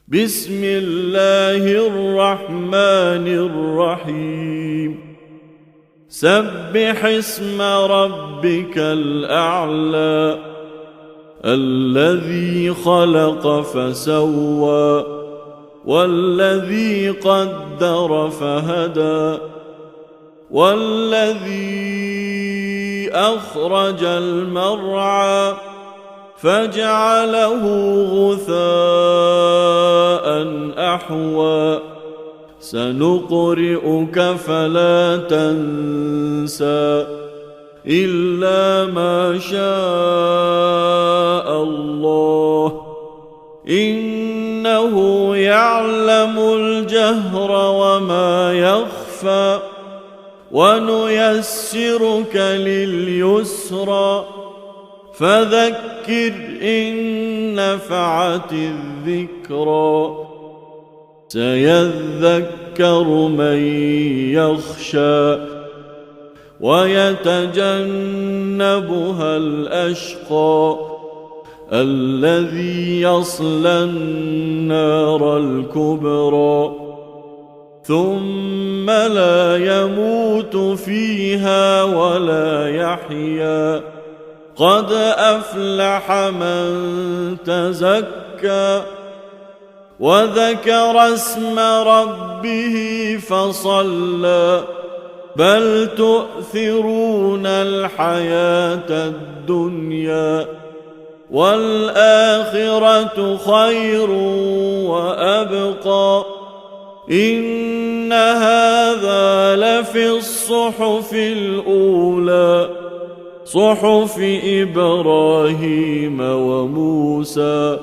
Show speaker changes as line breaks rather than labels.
بسم الله الرحمن الرحيم سبح اسم ربك الأعلى الذي خلق فسوى والذي قدر فهدى والذي أخرج المرعى فجعله غثاء أحوى سنقرئك فلا تنسى إلا ما شاء الله إنه يعلم الجهر وما يخفى ونيسرك لليسرى فذكر إن نفعت الذكرى سيذكر من يخشى ويتجنبها الأشقى الذي يصلى النار الكبرى ثم لا يموت فيها ولا يحيا قد أفلح من تزكى وذكر اسم ربه فصلى بل تؤثرون الحياة الدنيا والآخرة خير وأبقى إن هذا لفي الصحف الأولى صحف إبراهيم وموسى